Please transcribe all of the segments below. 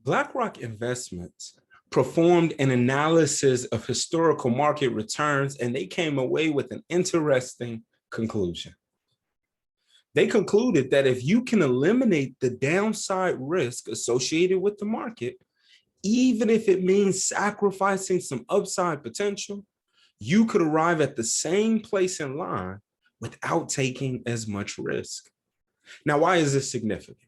BlackRock Investments performed an analysis of historical market returns, and they came away with an interesting conclusion. They concluded that if you can eliminate the downside risk associated with the market, even if it means sacrificing some upside potential, you could arrive at the same place in line without taking as much risk. Now, why is this significant?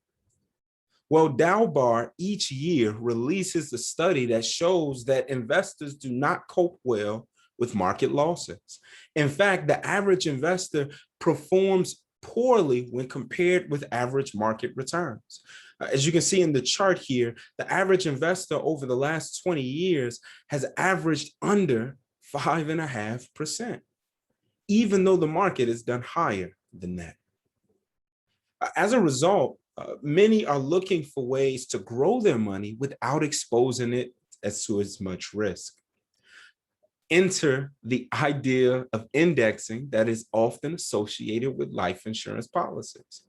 Well, Dalbar each year releases a study that shows that investors do not cope well with market losses. In fact, the average investor performs poorly when compared with average market returns. As you can see in the chart here, the average investor over the last 20 years has averaged under 5.5%, even though the market has done higher than that. As a result, many are looking for ways to grow their money without exposing it to as much risk. Enter the idea of indexing that is often associated with life insurance policies.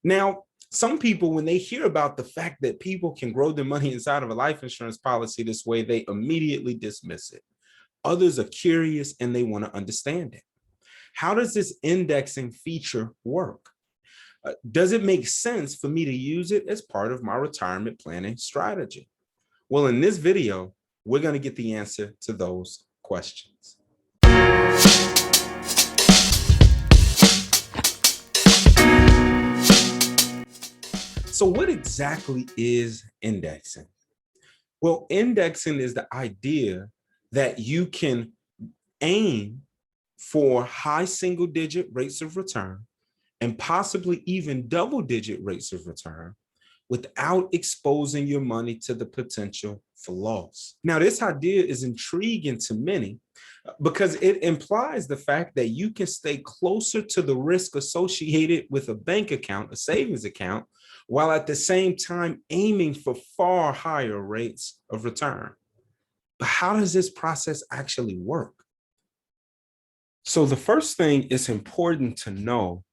Now, some people, when they hear about the fact that people can grow their money inside of a life insurance policy this way, they immediately dismiss it. Others are curious and they want to understand it. How does this indexing feature work? Does it make sense for me to use it as part of my retirement planning strategy? Well, in this video, we're going to get the answer to those questions. So what exactly is indexing? Well, indexing is the idea that you can aim for high single-digit rates of return and possibly even double-digit rates of return without exposing your money to the potential for loss. Now, this idea is intriguing to many because it implies the fact that you can stay closer to the risk associated with a bank account, a savings account, while at the same time aiming for far higher rates of return. But how does this process actually work? So the first thing it's important to know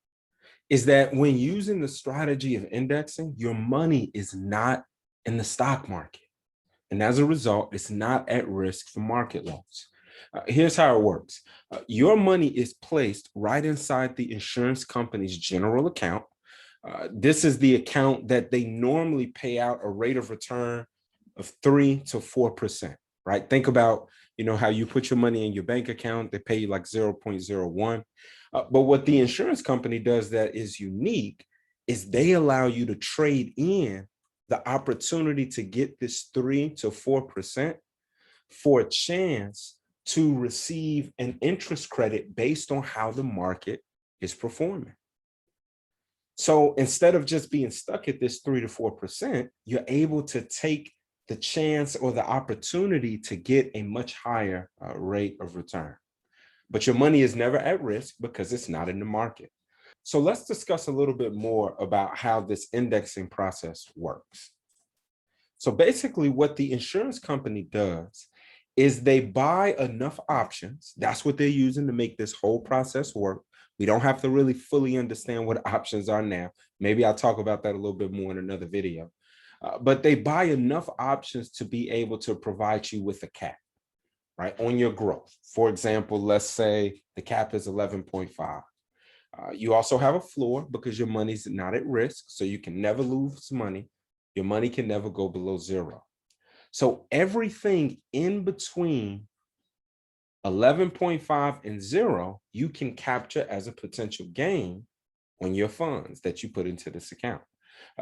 is that when using the strategy of indexing, your money is not in the stock market. And as a result, it's not at risk for market loss. Here's how it works. Your money is placed right inside the insurance company's general account. This is the account that they normally pay out a rate of return of 3 to 4%, right? Think about, how you put your money in your bank account, they pay you like 0.01. But what the insurance company does that is unique is they allow you to trade in the opportunity to get this 3 to 4% for a chance to receive an interest credit based on how the market is performing. So instead of just being stuck at this 3 to 4%, you're able to take the chance or the opportunity to get a much higher rate of return. But your money is never at risk because it's not in the market. So let's discuss a little bit more about how this indexing process works. So basically what the insurance company does is they buy enough options. That's what they're using to make this whole process work. We don't have to really fully understand what options are now. Maybe I'll talk about that a little bit more in another video. But they buy enough options to be able to provide you with a cap, right, on your growth. For example, let's say the cap is 11.5. You also have a floor because your money's not at risk, so you can never lose money. Your money can never go below 0. So everything in between 11.5 and 0, you can capture as a potential gain on your funds that you put into this account.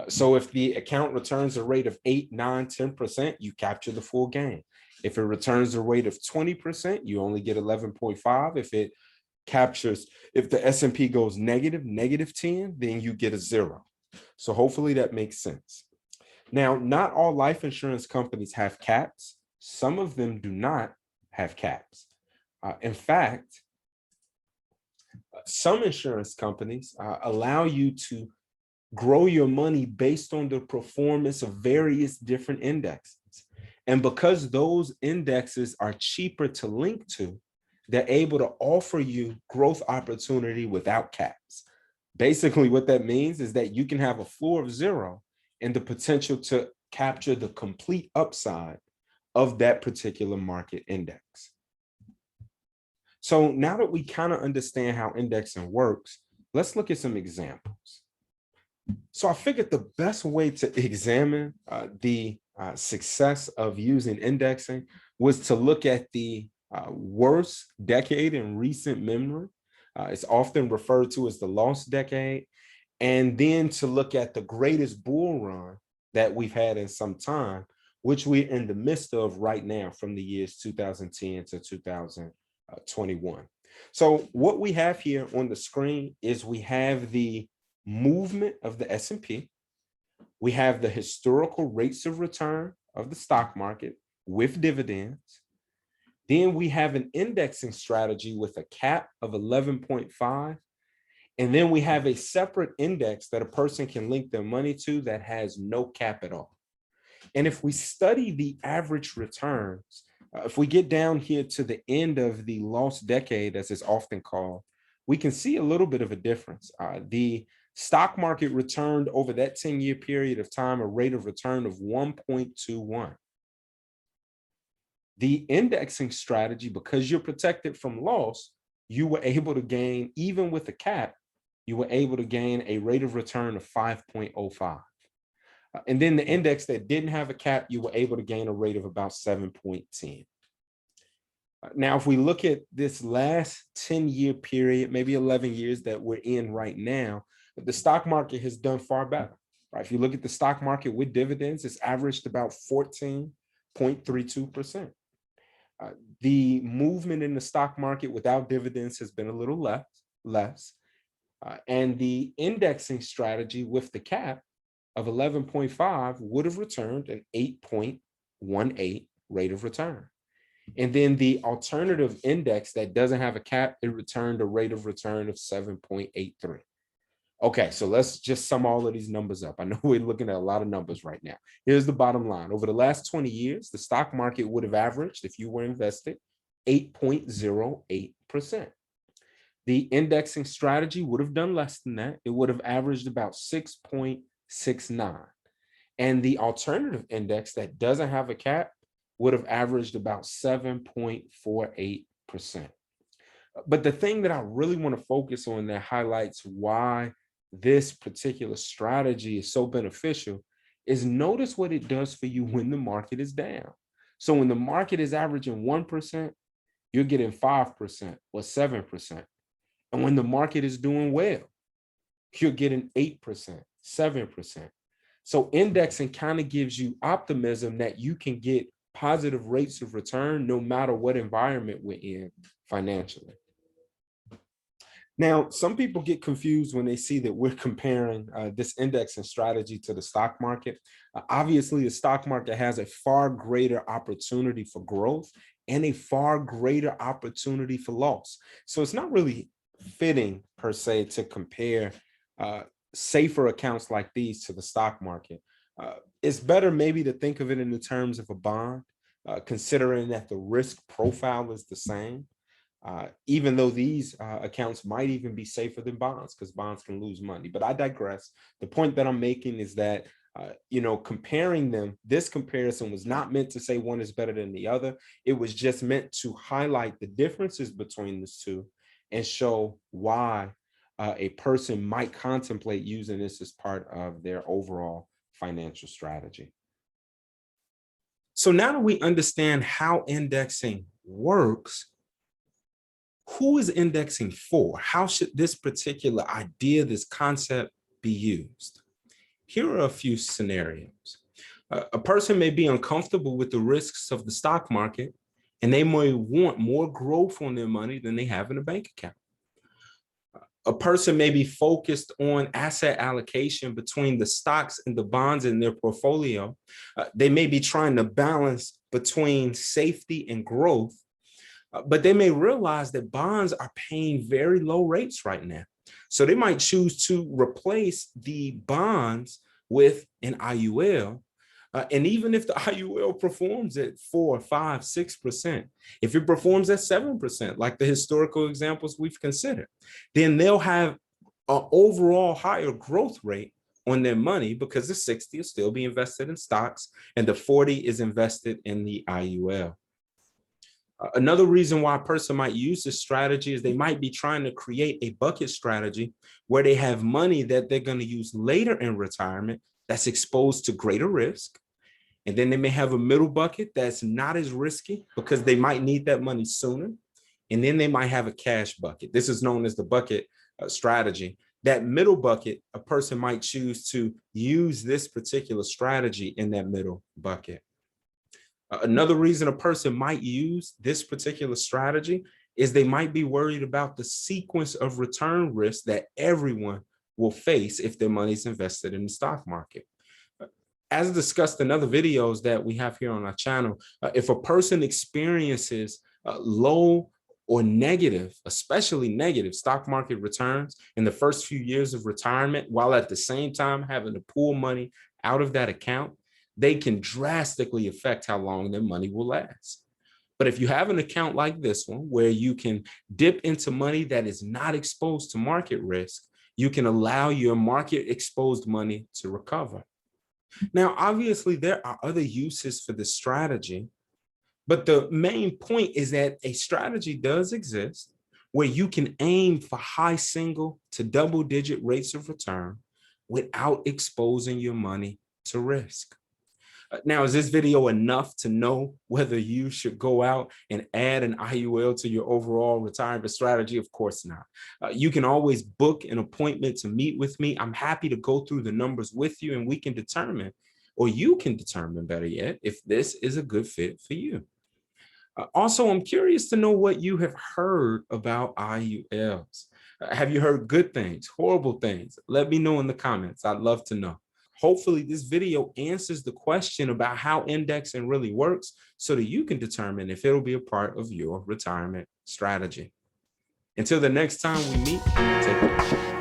So if the account returns a rate of 8, 9, 10%, you capture the full gain. If it returns a rate of 20%, you only get 11.5. If it captures, if the S&P goes -10, then you get a 0. So hopefully that makes sense. Now, not all life insurance companies have caps. Some of them do not have caps. In fact, some insurance companies allow you to grow your money based on the performance of various different indexes. And because those indexes are cheaper to link to, they're able to offer you growth opportunity without caps. Basically, what that means is that you can have a floor of 0 and the potential to capture the complete upside of that particular market index. So now that we kind of understand how indexing works, let's look at some examples. So I figured the best way to examine the success of using indexing was to look at the worst decade in recent memory. It's often referred to as the lost decade. And then to look at the greatest bull run that we've had in some time, which we're in the midst of right now from the years 2010 to 2021. So what we have here on the screen is we have the movement of the S&P. We have the historical rates of return of the stock market with dividends. Then we have an indexing strategy with a cap of 11.5. And then we have a separate index that a person can link their money to that has no cap at all. And if we study the average returns, if we get down here to the end of the lost decade, as it's often called, we can see a little bit of a difference. The stock market returned over that 10-year period of time a rate of return of 1.21. The indexing strategy, because you're protected from loss, you were able to gain, even with a cap, you were able to gain a rate of return of 5.05. And then the index that didn't have a cap, you were able to gain a rate of about 7.10. Now, if we look at this last 10-year period, maybe 11 years that we're in right now, the stock market has done far better. Right? If you look at the stock market with dividends, it's averaged about 14.32%. The movement in the stock market without dividends has been a little less. And the indexing strategy with the cap of 11.5 would have returned an 8.18 rate of return. And then the alternative index that doesn't have a cap, it returned a rate of return of 7.83. Okay, so let's just sum all of these numbers up. I know we're looking at a lot of numbers right now. Here's the bottom line. Over the last 20 years, the stock market would have averaged, if you were invested, 8.08%. The indexing strategy would have done less than that. It would have averaged about 6.69. And the alternative index that doesn't have a cap would have averaged about 7.48%. But the thing that I really want to focus on that highlights why this particular strategy is so beneficial is notice what it does for you when the market is down. So when the market is averaging 1%, you're getting 5% or 7%. And when the market is doing well, you're getting 8%, 7%. So indexing kind of gives you optimism that you can get positive rates of return no matter what environment we're in financially. Now, some people get confused when they see that we're comparing this indexing strategy to the stock market. Obviously, the stock market has a far greater opportunity for growth and a far greater opportunity for loss. So it's not really fitting per se to compare safer accounts like these to the stock market. It's better maybe to think of it in the terms of a bond, considering that the risk profile is the same, even though these accounts might even be safer than bonds because bonds can lose money. But I digress. The point that I'm making is that comparing them, this comparison was not meant to say one is better than the other. It was just meant to highlight the differences between the two and show why a person might contemplate using this as part of their overall financial strategy. So now that we understand how indexing works, who is indexing for? How should this particular idea, this concept be used? Here are a few scenarios. A person may be uncomfortable with the risks of the stock market, and they may want more growth on their money than they have in a bank account. A person may be focused on asset allocation between the stocks and the bonds in their portfolio. They may be trying to balance between safety and growth, but they may realize that bonds are paying very low rates right now. So they might choose to replace the bonds with an IUL. And even if the IUL performs at 4, 5, 6%, if it performs at 7%, like the historical examples we've considered, then they'll have an overall higher growth rate on their money because the 60 will still be invested in stocks and the 40 is invested in the IUL. Another reason why a person might use this strategy is they might be trying to create a bucket strategy where they have money that they're going to use later in retirement that's exposed to greater risk. And then they may have a middle bucket that's not as risky because they might need that money sooner. And then they might have a cash bucket. This is known as the bucket strategy. That middle bucket, a person might choose to use this particular strategy in that middle bucket. Another reason a person might use this particular strategy is they might be worried about the sequence of return risk that everyone will face if their money is invested in the stock market. As discussed in other videos that we have here on our channel, if a person experiences low or negative, especially negative stock market returns in the first few years of retirement, while at the same time having to pull money out of that account, they can drastically affect how long their money will last. But if you have an account like this one, where you can dip into money that is not exposed to market risk, you can allow your market exposed money to recover. Now, obviously, there are other uses for this strategy, but the main point is that a strategy does exist where you can aim for high single to double-digit rates of return without exposing your money to risk. Now, is this video enough to know whether you should go out and add an IUL to your overall retirement strategy? Of course not. You can always book an appointment to meet with me. I'm happy to go through the numbers with you and we can determine, or you can determine better yet, if this is a good fit for you. Also, I'm curious to know what you have heard about IULs. Have you heard good things, horrible things? Let me know in the comments. I'd love to know. Hopefully this video answers the question about how indexing really works so that you can determine if it'll be a part of your retirement strategy. Until the next time we meet, take care.